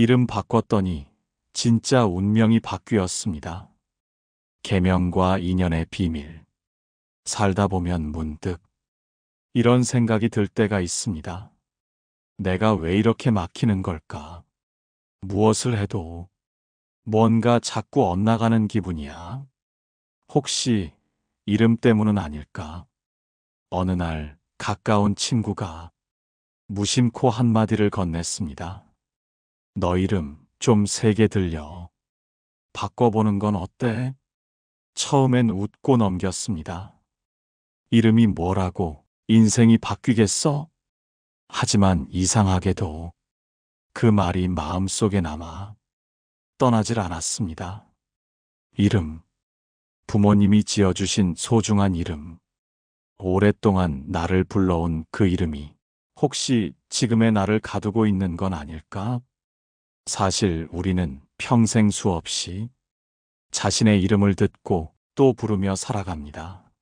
이름 바꿨더니 진짜 운명이 바뀌었습니다. 계명과 인연의 비밀. 살다 보면 문득 이런 생각이 들 때가 있습니다. 내가 왜 이렇게 막히는 걸까? 무엇을 해도 뭔가 자꾸 엇나가는 기분이야. 혹시 이름 때문은 아닐까? 어느 날 가까운 친구가 무심코 한마디를 건넸습니다. 너 이름 좀 세게 들려. 바꿔보는 건 어때? 처음엔 웃고 넘겼습니다. 이름이 뭐라고 인생이 바뀌겠어? 하지만 이상하게도 그 말이 마음속에 남아 떠나질 않았습니다. 이름, 부모님이 지어주신 소중한 이름, 오랫동안 나를 불러온 그 이름이 혹시 지금의 나를 가두고 있는 건 아닐까? 사실 우리는 평생 수없이 자신의 이름을 듣고 또 부르며 살아갑니다.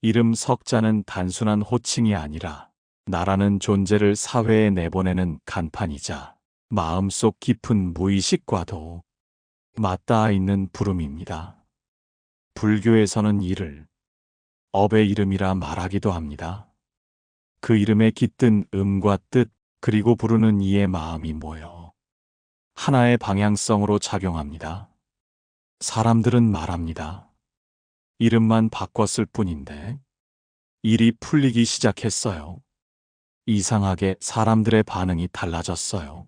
이름 석자는 단순한 호칭이 아니라 나라는 존재를 사회에 내보내는 간판이자 마음속 깊은 무의식과도 맞닿아 있는 부름입니다. 불교에서는 이를 업의 이름이라 말하기도 합니다. 그 이름에 깃든 음과 뜻, 그리고 부르는 이의 마음이 모여 하나의 방향성으로 작용합니다. 사람들은 말합니다. 이름만 바꿨을 뿐인데 일이 풀리기 시작했어요. 이상하게 사람들의 반응이 달라졌어요.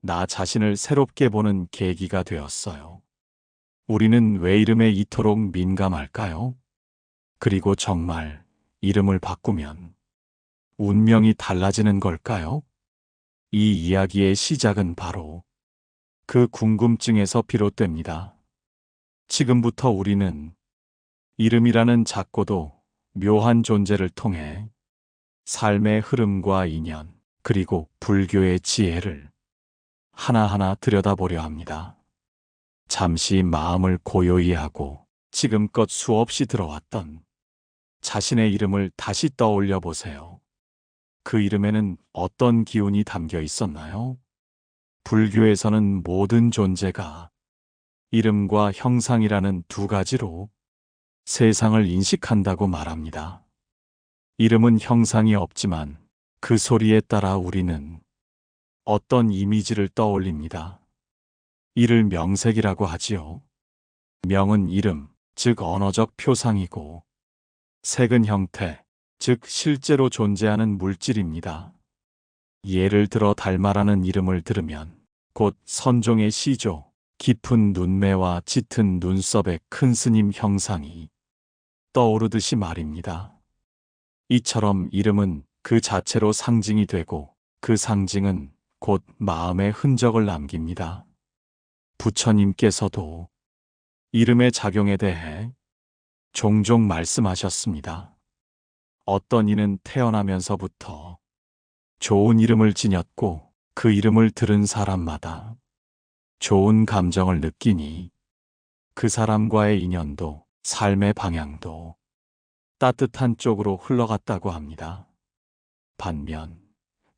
나 자신을 새롭게 보는 계기가 되었어요. 우리는 왜 이름에 이토록 민감할까요? 그리고 정말 이름을 바꾸면 운명이 달라지는 걸까요? 이 이야기의 시작은 바로 그 궁금증에서 비롯됩니다. 지금부터 우리는 이름이라는 작고도 묘한 존재를 통해 삶의 흐름과 인연, 그리고 불교의 지혜를 하나하나 들여다보려 합니다. 잠시 마음을 고요히 하고 지금껏 수없이 들어왔던 자신의 이름을 다시 떠올려 보세요. 그 이름에는 어떤 기운이 담겨 있었나요? 불교에서는 모든 존재가 이름과 형상이라는 두 가지로 세상을 인식한다고 말합니다. 이름은 형상이 없지만 그 소리에 따라 우리는 어떤 이미지를 떠올립니다. 이를 명색이라고 하지요. 명은 이름, 즉 언어적 표상이고, 색은 형태, 즉 실제로 존재하는 물질입니다. 예를 들어 달마라는 이름을 들으면 곧 선종의 시조, 깊은 눈매와 짙은 눈썹의 큰 스님 형상이 떠오르듯이 말입니다. 이처럼 이름은 그 자체로 상징이 되고 그 상징은 곧 마음의 흔적을 남깁니다. 부처님께서도 이름의 작용에 대해 종종 말씀하셨습니다. 어떤 이는 태어나면서부터 좋은 이름을 지녔고 그 이름을 들은 사람마다 좋은 감정을 느끼니 그 사람과의 인연도 삶의 방향도 따뜻한 쪽으로 흘러갔다고 합니다. 반면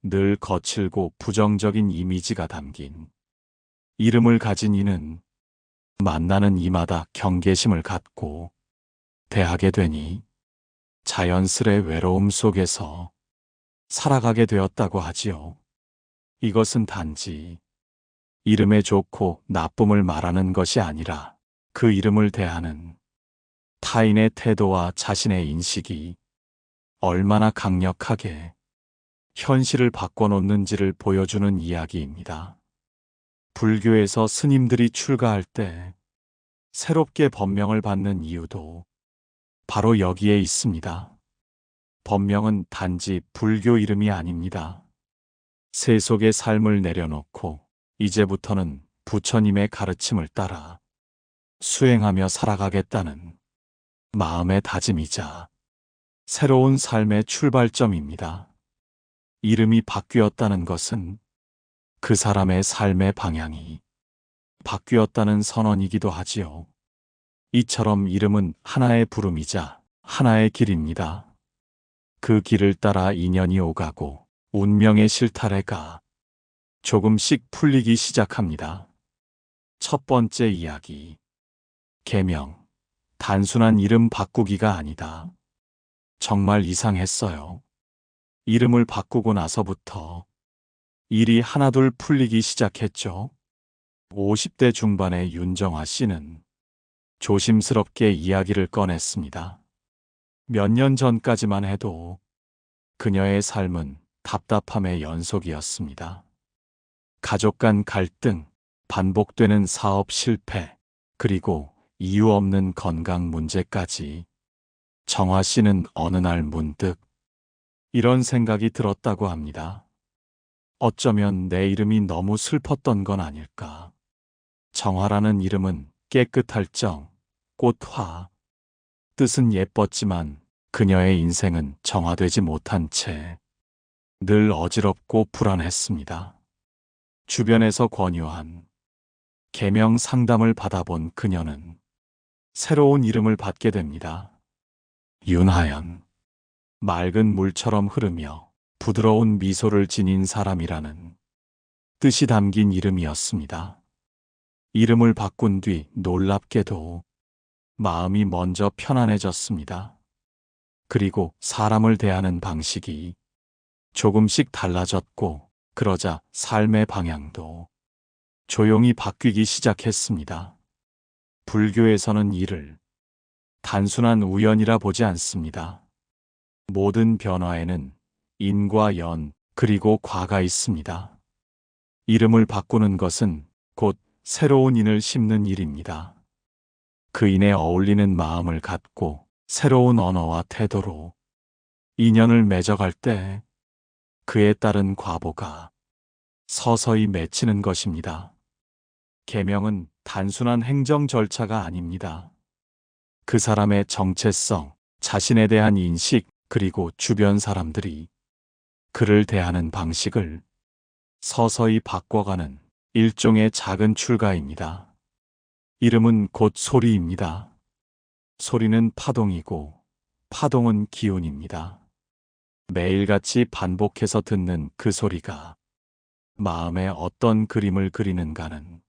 늘 거칠고 부정적인 이미지가 담긴 이름을 가진 이는 만나는 이마다 경계심을 갖고 대하게 되니 자연스레 외로움 속에서 살아가게 되었다고 하지요. 이것은 단지 이름의 좋고 나쁨을 말하는 것이 아니라 그 이름을 대하는 타인의 태도와 자신의 인식이 얼마나 강력하게 현실을 바꿔놓는지를 보여주는 이야기입니다. 불교에서 스님들이 출가할 때 새롭게 법명을 받는 이유도 바로 여기에 있습니다. 법명은 단지 불교 이름이 아닙니다. 세속의 삶을 내려놓고 이제부터는 부처님의 가르침을 따라 수행하며 살아가겠다는 마음의 다짐이자 새로운 삶의 출발점입니다. 이름이 바뀌었다는 것은 그 사람의 삶의 방향이 바뀌었다는 선언이기도 하지요. 이처럼 이름은 하나의 부름이자 하나의 길입니다. 그 길을 따라 인연이 오가고 운명의 실타래가 조금씩 풀리기 시작합니다. 첫 번째 이야기. 계명. 단순한 이름 바꾸기가 아니다. 정말 이상했어요. 이름을 바꾸고 나서부터 일이 하나둘 풀리기 시작했죠. 50대 중반의 윤정아 씨는 조심스럽게 이야기를 꺼냈습니다. 몇 년 전까지만 해도 그녀의 삶은 답답함의 연속이었습니다. 가족 간 갈등, 반복되는 사업 실패, 그리고 이유 없는 건강 문제까지. 정화 씨는 어느 날 문득 이런 생각이 들었다고 합니다. 어쩌면 내 이름이 너무 슬펐던 건 아닐까. 정화라는 이름은 깨끗할 정, 꽃화. 뜻은 예뻤지만 그녀의 인생은 정화되지 못한 채 늘 어지럽고 불안했습니다. 주변에서 권유한 계명 상담을 받아본 그녀는 새로운 이름을 받게 됩니다. 윤하연. 맑은 물처럼 흐르며 부드러운 미소를 지닌 사람이라는 뜻이 담긴 이름이었습니다. 이름을 바꾼 뒤 놀랍게도 마음이 먼저 편안해졌습니다. 그리고 사람을 대하는 방식이 조금씩 달라졌고, 그러자 삶의 방향도 조용히 바뀌기 시작했습니다. 불교에서는 이를 단순한 우연이라 보지 않습니다. 모든 변화에는 인과 연, 그리고 과가 있습니다. 이름을 바꾸는 것은 곧 새로운 인을 심는 일입니다. 그 인에 어울리는 마음을 갖고 새로운 언어와 태도로 인연을 맺어갈 때 그에 따른 과보가 서서히 맺히는 것입니다. 계명은 단순한 행정 절차가 아닙니다. 그 사람의 정체성, 자신에 대한 인식, 그리고 주변 사람들이 그를 대하는 방식을 서서히 바꿔가는 일종의 작은 출가입니다. 이름은 곧 소리입니다. 소리는 파동이고 파동은 기운입니다. 매일같이 반복해서 듣는 그 소리가 마음에 어떤 그림을 그리는가는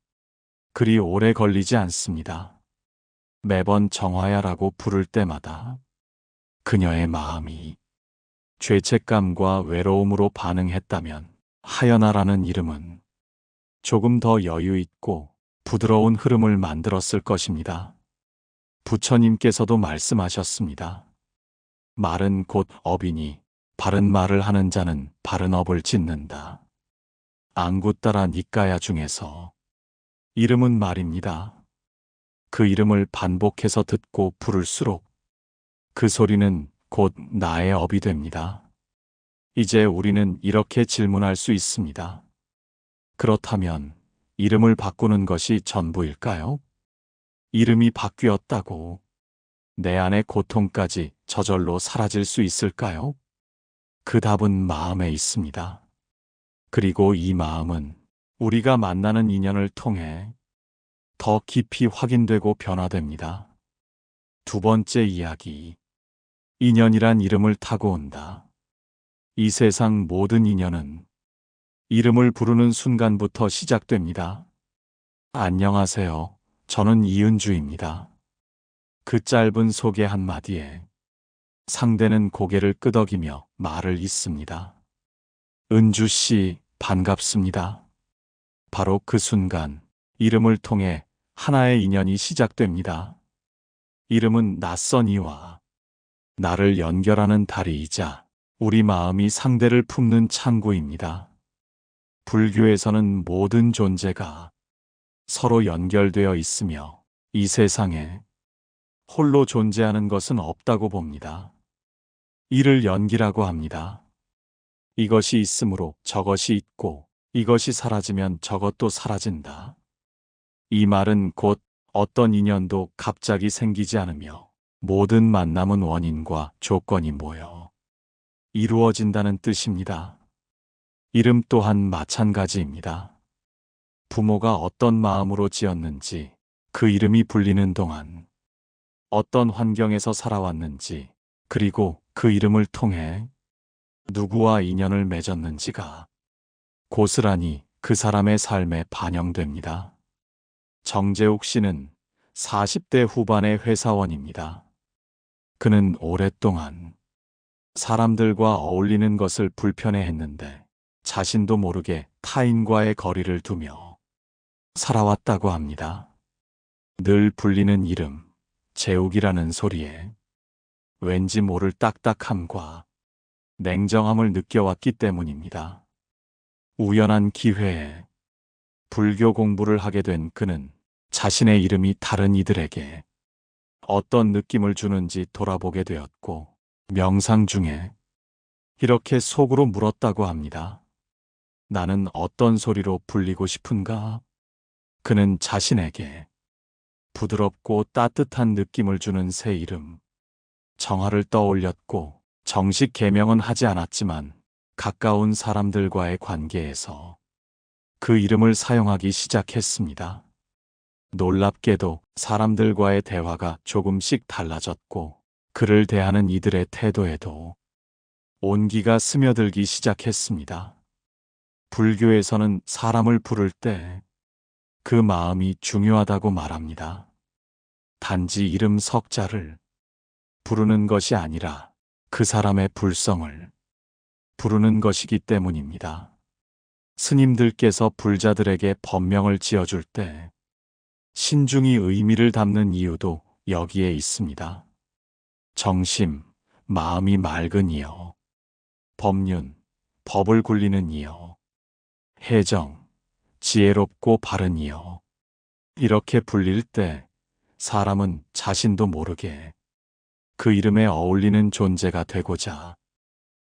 그리 오래 걸리지 않습니다. 매번 정화야라고 부를 때마다 그녀의 마음이 죄책감과 외로움으로 반응했다면 하연아라는 이름은 조금 더 여유 있고 부드러운 흐름을 만들었을 것입니다. 부처님께서도 말씀하셨습니다. 말은 곧 업이니 바른 말을 하는 자는 바른 업을 짓는다. 앙구따라 니까야 중에서 이름은 말입니다. 그 이름을 반복해서 듣고 부를수록 그 소리는 곧 나의 업이 됩니다. 이제 우리는 이렇게 질문할 수 있습니다. 그렇다면 이름을 바꾸는 것이 전부일까요? 이름이 바뀌었다고 내 안의 고통까지 저절로 사라질 수 있을까요? 그 답은 마음에 있습니다. 그리고 이 마음은 우리가 만나는 인연을 통해 더 깊이 확인되고 변화됩니다. 두 번째 이야기. 인연이란 이름을 타고 온다. 이 세상 모든 인연은 이름을 부르는 순간부터 시작됩니다. 안녕하세요. 저는 이은주입니다. 그 짧은 소개 한마디에 상대는 고개를 끄덕이며 말을 잇습니다. 은주 씨, 반갑습니다. 바로 그 순간 이름을 통해 하나의 인연이 시작됩니다. 이름은 낯선 이와 나를 연결하는 다리이자 우리 마음이 상대를 품는 창구입니다. 불교에서는 모든 존재가 서로 연결되어 있으며 이 세상에 홀로 존재하는 것은 없다고 봅니다. 이를 연기라고 합니다. 이것이 있으므로 저것이 있고 이것이 사라지면 저것도 사라진다. 이 말은 곧 어떤 인연도 갑자기 생기지 않으며 모든 만남은 원인과 조건이 모여 이루어진다는 뜻입니다. 이름 또한 마찬가지입니다. 부모가 어떤 마음으로 지었는지, 그 이름이 불리는 동안 어떤 환경에서 살아왔는지, 그리고 그 이름을 통해 누구와 인연을 맺었는지가 고스란히 그 사람의 삶에 반영됩니다. 정재욱 씨는 40대 후반의 회사원입니다. 그는 오랫동안 사람들과 어울리는 것을 불편해했는데 자신도 모르게 타인과의 거리를 두며 살아왔다고 합니다. 늘 불리는 이름, 재욱이라는 소리에 왠지 모를 딱딱함과 냉정함을 느껴왔기 때문입니다. 우연한 기회에 불교 공부를 하게 된 그는 자신의 이름이 다른 이들에게 어떤 느낌을 주는지 돌아보게 되었고, 명상 중에 이렇게 속으로 물었다고 합니다. 나는 어떤 소리로 불리고 싶은가? 그는 자신에게 부드럽고 따뜻한 느낌을 주는 새 이름, 정화를 떠올렸고, 정식 개명은 하지 않았지만 가까운 사람들과의 관계에서 그 이름을 사용하기 시작했습니다. 놀랍게도 사람들과의 대화가 조금씩 달라졌고, 그를 대하는 이들의 태도에도 온기가 스며들기 시작했습니다. 불교에서는 사람을 부를 때 그 마음이 중요하다고 말합니다. 단지 이름 석자를 부르는 것이 아니라 그 사람의 불성을 부르는 것이기 때문입니다. 스님들께서 불자들에게 법명을 지어줄 때 신중히 의미를 담는 이유도 여기에 있습니다. 정심, 마음이 맑은 이여. 법륜, 법을 굴리는 이여. 해정, 지혜롭고 바른 이여. 이렇게 불릴 때 사람은 자신도 모르게 그 이름에 어울리는 존재가 되고자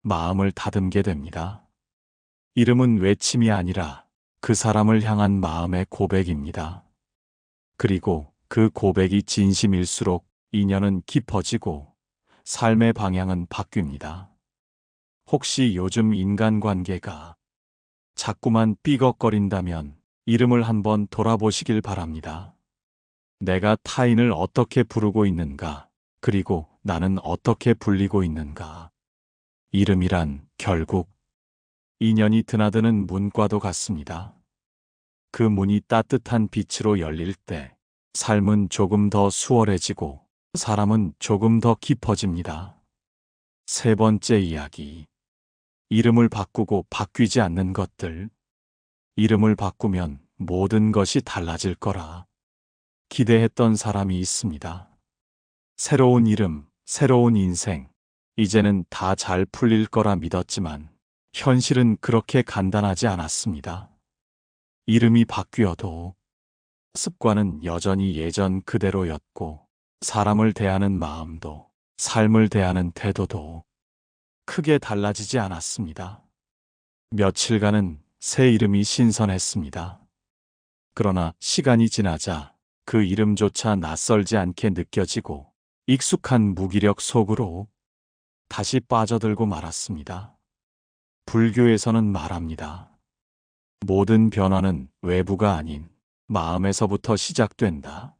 마음을 다듬게 됩니다. 이름은 외침이 아니라 그 사람을 향한 마음의 고백입니다. 그리고 그 고백이 진심일수록 인연은 깊어지고 삶의 방향은 바뀝니다. 혹시 요즘 인간관계가 자꾸만 삐걱거린다면 이름을 한번 돌아보시길 바랍니다. 내가 타인을 어떻게 부르고 있는가, 그리고 나는 어떻게 불리고 있는가. 이름이란 결국 인연이 드나드는 문과도 같습니다. 그 문이 따뜻한 빛으로 열릴 때 삶은 조금 더 수월해지고 사람은 조금 더 깊어집니다. 세 번째 이야기. 이름을 바꾸고 바뀌지 않는 것들. 이름을 바꾸면 모든 것이 달라질 거라 기대했던 사람이 있습니다. 새로운 이름, 새로운 인생. 이제는 다 잘 풀릴 거라 믿었지만 현실은 그렇게 간단하지 않았습니다. 이름이 바뀌어도 습관은 여전히 예전 그대로였고, 사람을 대하는 마음도 삶을 대하는 태도도 크게 달라지지 않았습니다. 며칠간은 새 이름이 신선했습니다. 그러나 시간이 지나자 그 이름조차 낯설지 않게 느껴지고 익숙한 무기력 속으로 다시 빠져들고 말았습니다. 불교에서는 말합니다. 모든 변화는 외부가 아닌 마음에서부터 시작된다.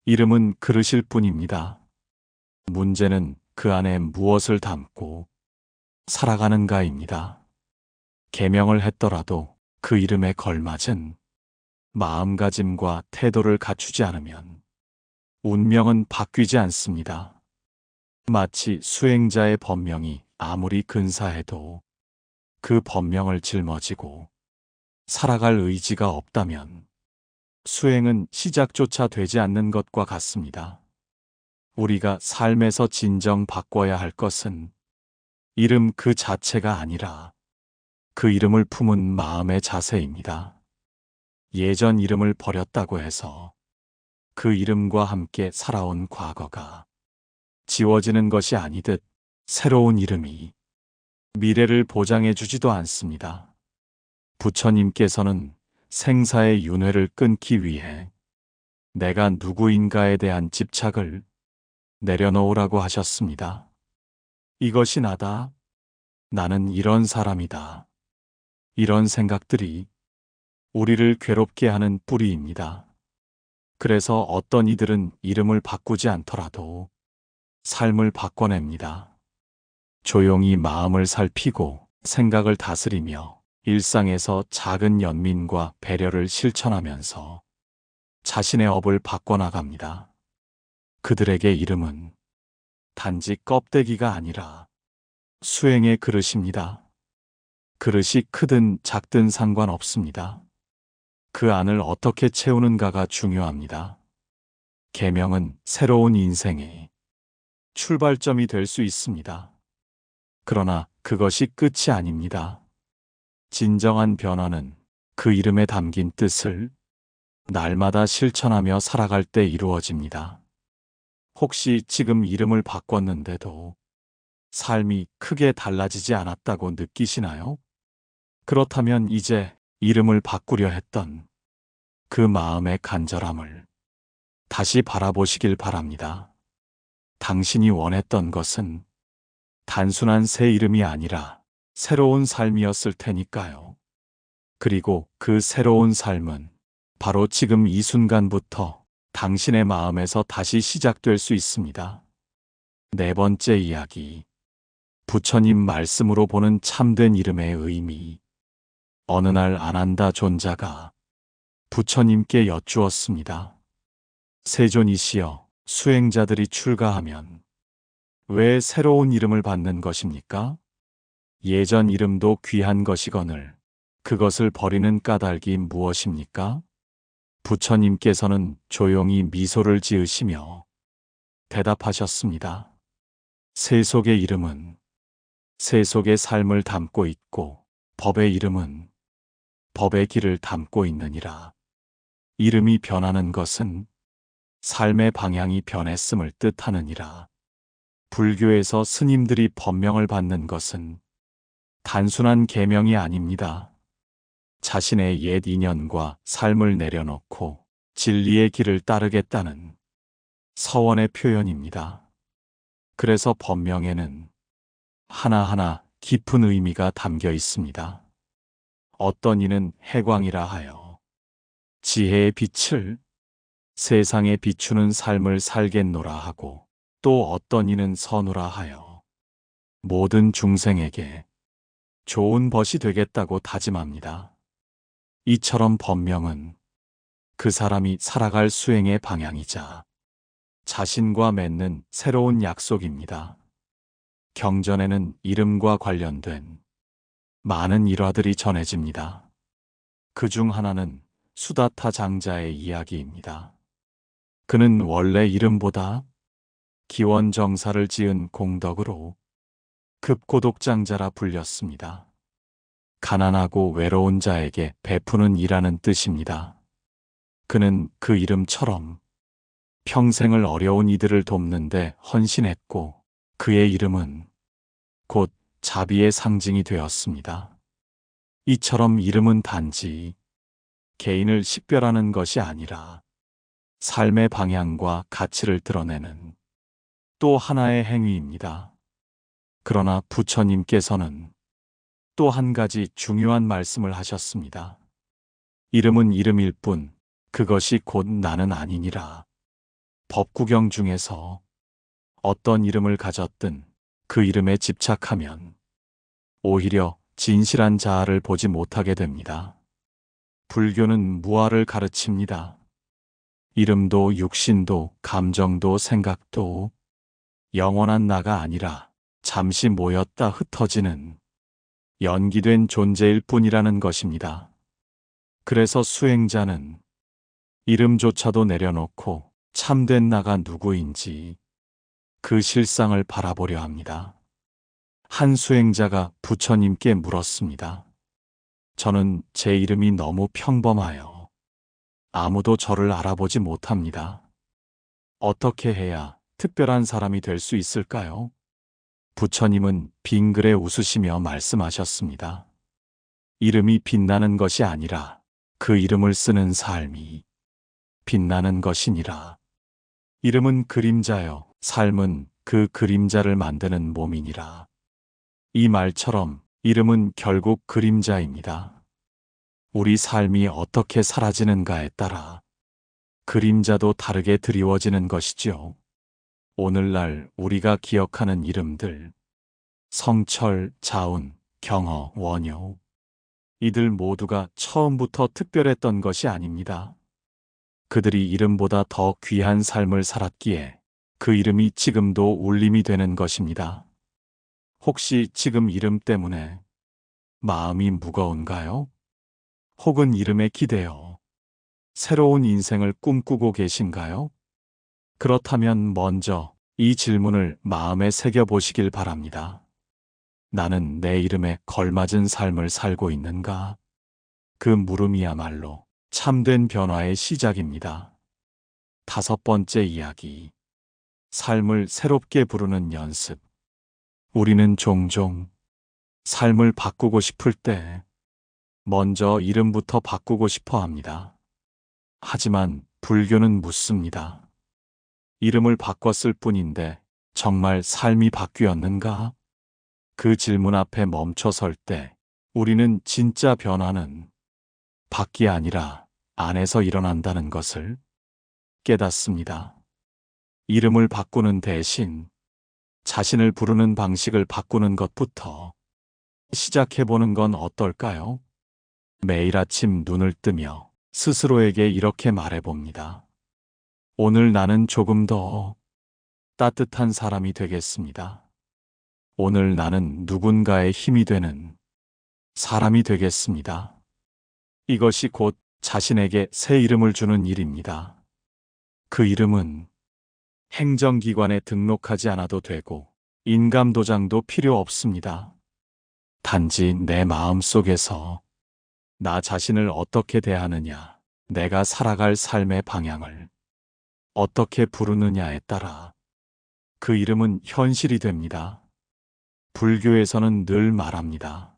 이름은 그릇일 뿐입니다. 문제는 그 안에 무엇을 담고 살아가는가입니다. 계명을 했더라도 그 이름에 걸맞은 마음가짐과 태도를 갖추지 않으면 운명은 바뀌지 않습니다. 마치 수행자의 법명이 아무리 근사해도 그 법명을 짊어지고 살아갈 의지가 없다면 수행은 시작조차 되지 않는 것과 같습니다. 우리가 삶에서 진정 바꿔야 할 것은 이름 그 자체가 아니라 그 이름을 품은 마음의 자세입니다. 예전 이름을 버렸다고 해서 그 이름과 함께 살아온 과거가 지워지는 것이 아니듯 새로운 이름이 미래를 보장해 주지도 않습니다. 부처님께서는 생사의 윤회를 끊기 위해 내가 누구인가에 대한 집착을 내려놓으라고 하셨습니다. 이것이 나다. 나는 이런 사람이다. 이런 생각들이 우리를 괴롭게 하는 뿌리입니다. 그래서 어떤 이들은 이름을 바꾸지 않더라도 삶을 바꿔냅니다. 조용히 마음을 살피고 생각을 다스리며 일상에서 작은 연민과 배려를 실천하면서 자신의 업을 바꿔나갑니다. 그들에게 이름은 단지 껍데기가 아니라 수행의 그릇입니다. 그릇이 크든 작든 상관없습니다. 그 안을 어떻게 채우는가가 중요합니다. 계명은 새로운 인생의 출발점이 될 수 있습니다. 그러나 그것이 끝이 아닙니다. 진정한 변화는 그 이름에 담긴 뜻을 날마다 실천하며 살아갈 때 이루어집니다. 혹시 지금 이름을 바꿨는데도 삶이 크게 달라지지 않았다고 느끼시나요? 그렇다면 이제 이름을 바꾸려 했던 그 마음의 간절함을 다시 바라보시길 바랍니다. 당신이 원했던 것은 단순한 새 이름이 아니라 새로운 삶이었을 테니까요. 그리고 그 새로운 삶은 바로 지금 이 순간부터 당신의 마음에서 다시 시작될 수 있습니다. 네 번째 이야기. 부처님 말씀으로 보는 참된 이름의 의미. 어느 날 아난다 존자가 부처님께 여쭈었습니다. 세존이시여, 수행자들이 출가하면 왜 새로운 이름을 받는 것입니까? 예전 이름도 귀한 것이거늘 그것을 버리는 까닭이 무엇입니까? 부처님께서는 조용히 미소를 지으시며 대답하셨습니다. 세속의 이름은 세속의 삶을 담고 있고 법의 이름은 법의 길을 담고 있느니라. 이름이 변하는 것은 삶의 방향이 변했음을 뜻하느니라. 불교에서 스님들이 법명을 받는 것은 단순한 계명이 아닙니다. 자신의 옛 인연과 삶을 내려놓고 진리의 길을 따르겠다는 서원의 표현입니다. 그래서 법명에는 하나하나 깊은 의미가 담겨 있습니다. 어떤 이는 해광이라 하여 지혜의 빛을 세상에 비추는 삶을 살겠노라 하고, 또 어떤 이는 선우라 하여 모든 중생에게 좋은 벗이 되겠다고 다짐합니다. 이처럼 법명은 그 사람이 살아갈 수행의 방향이자 자신과 맺는 새로운 약속입니다. 경전에는 이름과 관련된 많은 일화들이 전해집니다. 그 중 하나는 수다타 장자의 이야기입니다. 그는 원래 이름보다 기원정사를 지은 공덕으로 급고독장자라 불렸습니다. 가난하고 외로운 자에게 베푸는 이라는 뜻입니다. 그는 그 이름처럼 평생을 어려운 이들을 돕는데 헌신했고, 그의 이름은 곧 자비의 상징이 되었습니다. 이처럼 이름은 단지 개인을 식별하는 것이 아니라 삶의 방향과 가치를 드러내는 또 하나의 행위입니다. 그러나 부처님께서는 또 한 가지 중요한 말씀을 하셨습니다. 이름은 이름일 뿐 그것이 곧 나는 아니니라. 법구경 중에서 어떤 이름을 가졌든 그 이름에 집착하면 오히려 진실한 자아를 보지 못하게 됩니다. 불교는 무아를 가르칩니다. 이름도 육신도 감정도 생각도 영원한 나가 아니라 잠시 모였다 흩어지는 연기된 존재일 뿐이라는 것입니다. 그래서 수행자는 이름조차도 내려놓고 참된 나가 누구인지 그 실상을 바라보려 합니다. 한 수행자가 부처님께 물었습니다. 저는 제 이름이 너무 평범하여 아무도 저를 알아보지 못합니다. 어떻게 해야 특별한 사람이 될 수 있을까요? 부처님은 빙그레 웃으시며 말씀하셨습니다. 이름이 빛나는 것이 아니라 그 이름을 쓰는 삶이 빛나는 것이니라. 이름은 그림자요, 삶은 그 그림자를 만드는 몸이니라. 이 말처럼 이름은 결국 그림자입니다. 우리 삶이 어떻게 사라지는가에 따라 그림자도 다르게 드리워지는 것이지요. 오늘날 우리가 기억하는 이름들, 성철, 자운, 경허, 원효, 이들 모두가 처음부터 특별했던 것이 아닙니다. 그들이 이름보다 더 귀한 삶을 살았기에 그 이름이 지금도 울림이 되는 것입니다. 혹시 지금 이름 때문에 마음이 무거운가요? 혹은 이름에 기대어 새로운 인생을 꿈꾸고 계신가요? 그렇다면 먼저 이 질문을 마음에 새겨보시길 바랍니다. 나는 내 이름에 걸맞은 삶을 살고 있는가? 그 물음이야말로 참된 변화의 시작입니다. 5번째 이야기. 삶을 새롭게 부르는 연습. 우리는 종종 삶을 바꾸고 싶을 때 먼저 이름부터 바꾸고 싶어 합니다. 하지만 불교는 묻습니다. 이름을 바꿨을 뿐인데 정말 삶이 바뀌었는가? 그 질문 앞에 멈춰 설 때 우리는 진짜 변화는 밖이 아니라 안에서 일어난다는 것을 깨닫습니다. 이름을 바꾸는 대신 자신을 부르는 방식을 바꾸는 것부터 시작해보는 건 어떨까요? 매일 아침 눈을 뜨며 스스로에게 이렇게 말해봅니다. 오늘 나는 조금 더 따뜻한 사람이 되겠습니다. 오늘 나는 누군가의 힘이 되는 사람이 되겠습니다. 이것이 곧 자신에게 새 이름을 주는 일입니다. 그 이름은 행정기관에 등록하지 않아도 되고 인감도장도 필요 없습니다. 단지 내 마음 속에서 나 자신을 어떻게 대하느냐, 내가 살아갈 삶의 방향을 어떻게 부르느냐에 따라 그 이름은 현실이 됩니다. 불교에서는 늘 말합니다.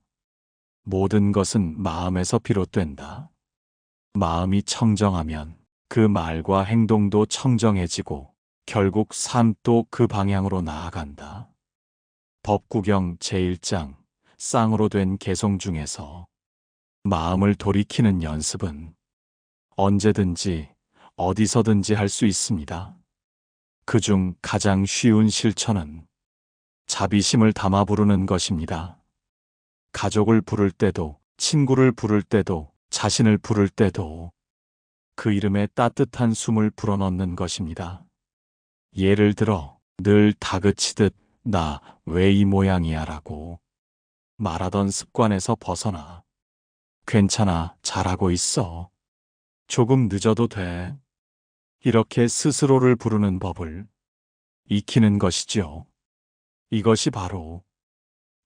모든 것은 마음에서 비롯된다. 마음이 청정하면 그 말과 행동도 청정해지고 결국 삶도 그 방향으로 나아간다. 법구경 제1장 쌍으로 된 개송 중에서 마음을 돌이키는 연습은 언제든지 어디서든지 할 수 있습니다. 그중 가장 쉬운 실천은 자비심을 담아 부르는 것입니다. 가족을 부를 때도, 친구를 부를 때도, 자신을 부를 때도 그 이름에 따뜻한 숨을 불어넣는 것입니다. 예를 들어 늘 다그치듯 나 왜 이 모양이야 라고 말하던 습관에서 벗어나 괜찮아, 잘하고 있어. 조금 늦어도 돼. 이렇게 스스로를 부르는 법을 익히는 것이지요. 이것이 바로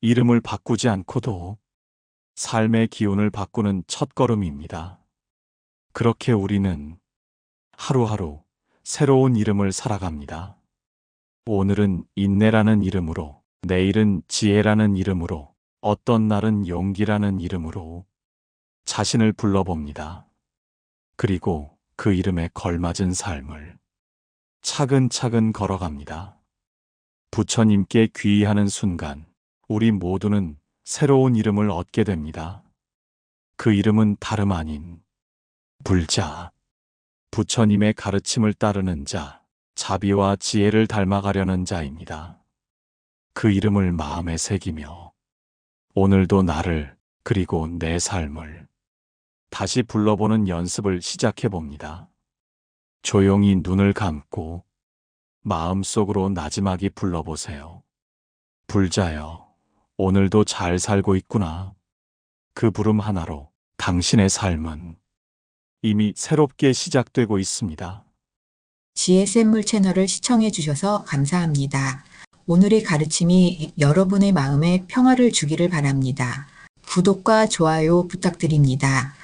이름을 바꾸지 않고도 삶의 기운을 바꾸는 첫걸음입니다. 그렇게 우리는 하루하루 새로운 이름을 살아갑니다. 오늘은 인내라는 이름으로, 내일은 지혜라는 이름으로, 어떤 날은 용기라는 이름으로 자신을 불러봅니다. 그리고 그 이름에 걸맞은 삶을 차근차근 걸어갑니다. 부처님께 귀의하는 순간 우리 모두는 새로운 이름을 얻게 됩니다. 그 이름은 다름 아닌 불자, 부처님의 가르침을 따르는 자, 자비와 지혜를 닮아가려는 자입니다. 그 이름을 마음에 새기며 오늘도 나를 그리고 내 삶을 다시 불러보는 연습을 시작해봅니다. 조용히 눈을 감고 마음속으로 나지막이 불러보세요. 불자여, 오늘도 잘 살고 있구나. 그 부름 하나로 당신의 삶은 이미 새롭게 시작되고 있습니다. 지혜샘물 채널을 시청해 주셔서 감사합니다. 오늘의 가르침이 여러분의 마음에 평화를 주기를 바랍니다. 구독과 좋아요 부탁드립니다.